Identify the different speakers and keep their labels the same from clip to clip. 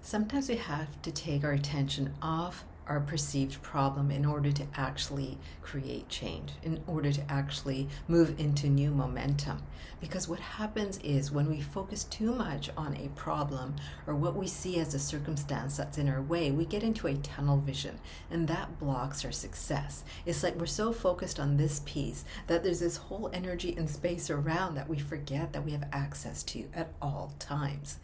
Speaker 1: Sometimes we have to take our attention off our perceived problem in order to actually create change, in order to actually move into new momentum. Because what happens is when we focus too much on a problem or what we see as a circumstance that's in our way, we get into a tunnel vision, and that blocks our success. It's like we're so focused on this piece that there's this whole energy and space around that we forget that we have access to at all times.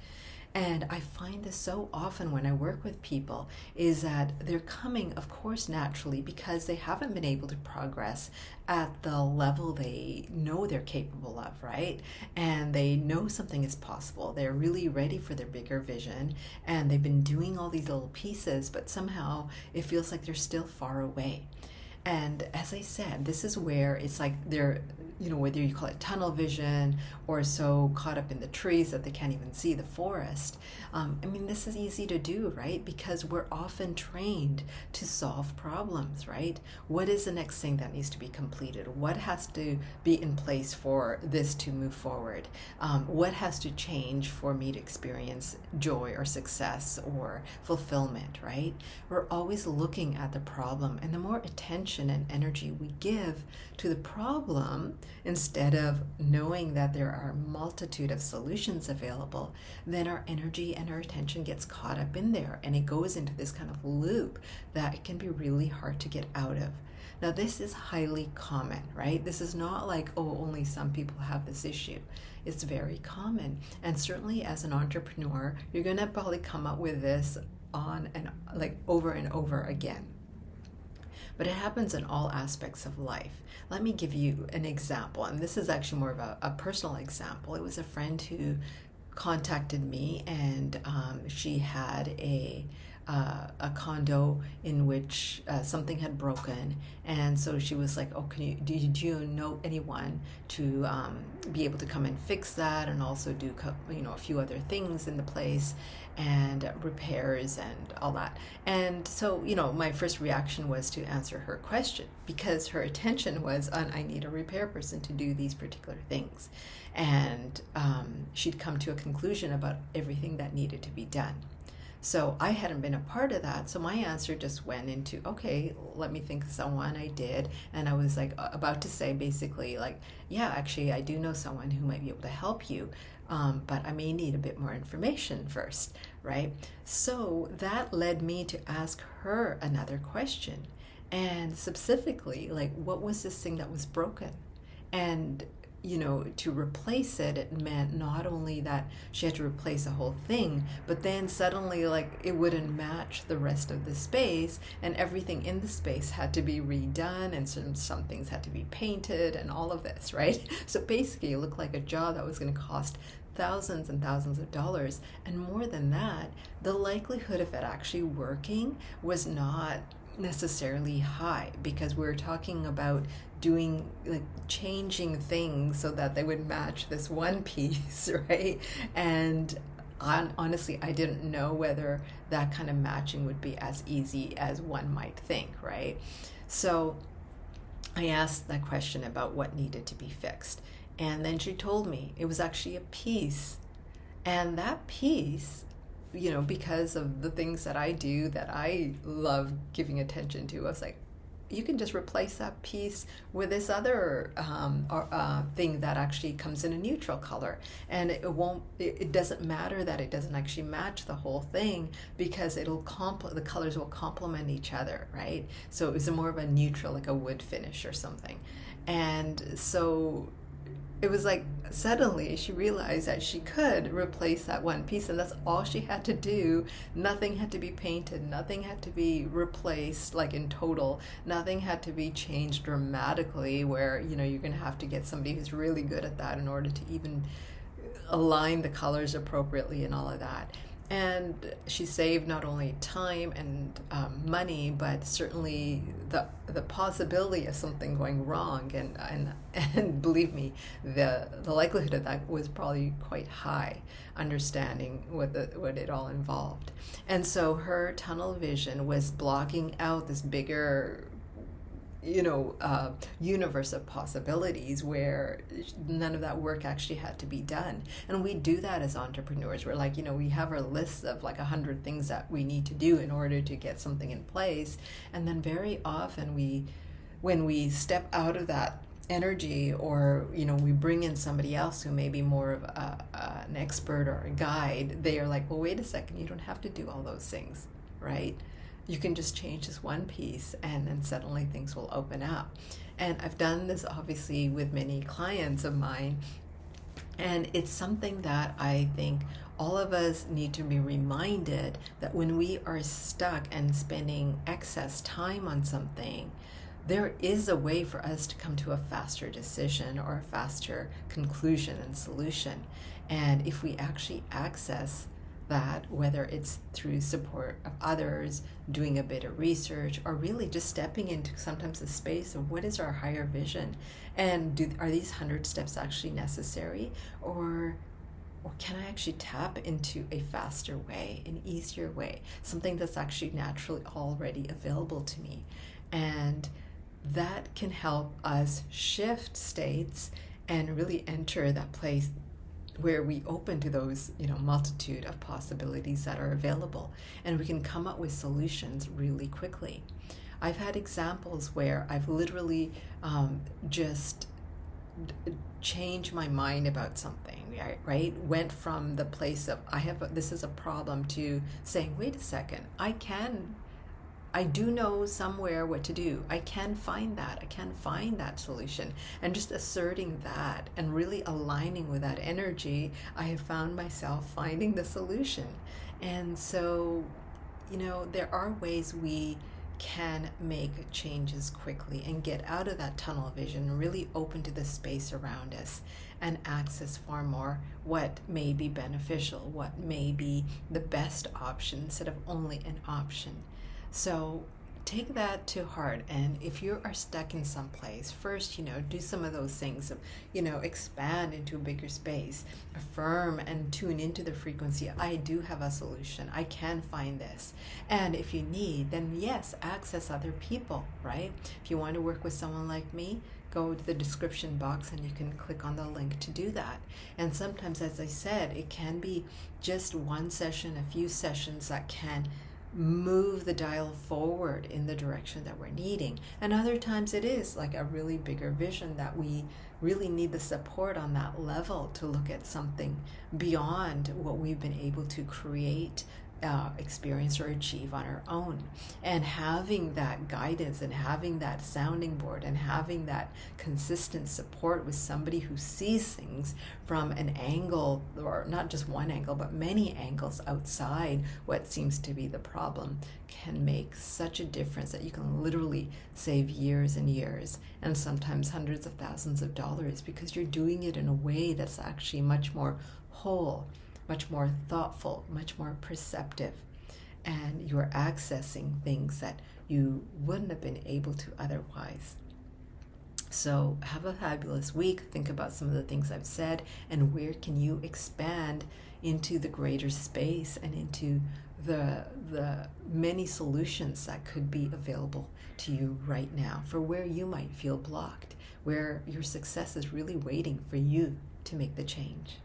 Speaker 1: And I find this so often when I work with people is that they're coming, of course, naturally because they haven't been able to progress at the level they know they're capable of, right? And they know something is possible. They're really ready for their bigger vision and they've been doing all these little pieces, but somehow it feels like they're still far away. And as I said, this is where it's like they're, whether you call it tunnel vision or so caught up in the trees that they can't even see the forest. This is easy to do, right? Because we're often trained to solve problems, right? What is the next thing that needs to be completed? What has to be in place for this to move forward? What has to change for me to experience joy or success or fulfillment, right? We're always looking at the problem, and the more attention and energy we give to the problem instead of knowing that there are a multitude of solutions available, then our energy and our attention gets caught up in there and it goes into this kind of loop that it can be really hard to get out of. Now, this is highly common, right? This is not like, oh, only some people have this issue. It's very common. And certainly as an entrepreneur, you're going to probably come up with this on and like over and over again. But it happens in all aspects of life. Let me give you an example, and this is actually more of a personal example. It was a friend who contacted me, and she had a condo in which something had broken, and so she was like, "Oh, did you know anyone to be able to come and fix that, and also do a few other things in the place, and repairs and all that?" And so my first reaction was to answer her question because her attention was on, I need a repair person to do these particular things, and she'd come to a conclusion about everything that needed to be done. So I hadn't been a part of that. So my answer just went into, okay, let me think of someone. I did. And I was like about to say basically like, yeah, actually, I do know someone who might be able to help you. But I may need a bit more information first, right? So that led me to ask her another question. And specifically, like, what was this thing that was broken? And to replace it, it meant not only that she had to replace the whole thing, but then suddenly like it wouldn't match the rest of the space, and everything in the space had to be redone, and some things had to be painted and all of this, right? So basically it looked like a job that was going to cost thousands and thousands of dollars. And more than that, the likelihood of it actually working was not necessarily high, because we're talking about doing like changing things so that they would match this one piece, right? And honestly, I didn't know whether that kind of matching would be as easy as one might think, right? So I asked that question about what needed to be fixed, and then she told me it was actually a piece. And that piece, because of the things that I do that I love giving attention to, I was like, you can just replace that piece with this other thing that actually comes in a neutral color, and it doesn't matter that it doesn't actually match the whole thing, because the colors will complement each other, right? So it was more of a neutral, like a wood finish or something. And so it was like suddenly she realized that she could replace that one piece, and that's all she had to do. Nothing had to be painted, nothing had to be replaced like in total, nothing had to be changed dramatically where you're going to have to get somebody who's really good at that in order to even align the colors appropriately and all of that. And she saved not only time and money, but certainly the possibility of something going wrong. And believe me, the likelihood of that was probably quite high, understanding what it all involved. And so her tunnel vision was blocking out this bigger universe of possibilities where none of that work actually had to be done. And we do that as entrepreneurs. We're like, we have our lists of like 100 things that we need to do in order to get something in place. And then very often when we step out of that energy, or we bring in somebody else who may be more of an expert or a guide, they are like, well, wait a second, you don't have to do all those things, right? You can just change this one piece and then suddenly things will open up. And I've done this obviously with many clients of mine, and it's something that I think all of us need to be reminded that when we are stuck and spending excess time on something, there is a way for us to come to a faster decision or a faster conclusion and solution. And if we actually access that, whether it's through support of others, doing a bit of research, or really just stepping into sometimes the space of what is our higher vision, and are these 100 steps actually necessary, or can I actually tap into a faster way, an easier way, something that's actually naturally already available to me? And that can help us shift states and really enter that place where we open to those multitude of possibilities that are available, and we can come up with solutions really quickly. I've had examples where I've literally just changed my mind about something, right? Went from the place of this is a problem to saying, wait a second, I do know somewhere what to do. I can find that solution. And just asserting that and really aligning with that energy, I have found myself finding the solution. And so, there are ways we can make changes quickly and get out of that tunnel vision, really open to the space around us and access far more what may be beneficial, what may be the best option instead of only an option. So take that to heart, and if you are stuck in some place, first, do some of those things of, expand into a bigger space, affirm and tune into the frequency. I do have a solution. I can find this. And if you need, then yes, access other people, right? If you want to work with someone like me, go to the description box and you can click on the link to do that. And sometimes, as I said, it can be just one session, a few sessions that can move the dial forward in the direction that we're needing. And other times it is like a really bigger vision that we really need the support on that level to look at something beyond what we've been able to create, experience, or achieve on our own. And having that guidance and having that sounding board and having that consistent support with somebody who sees things from an angle, or not just one angle, but many angles outside what seems to be the problem, can make such a difference that you can literally save years and years, and sometimes hundreds of thousands of dollars, because you're doing it in a way that's actually much more whole, much more thoughtful, much more perceptive, and you're accessing things that you wouldn't have been able to otherwise. So have a fabulous week. Think about some of the things I've said, and where can you expand into the greater space and into the many solutions that could be available to you right now for where you might feel blocked, where your success is really waiting for you to make the change.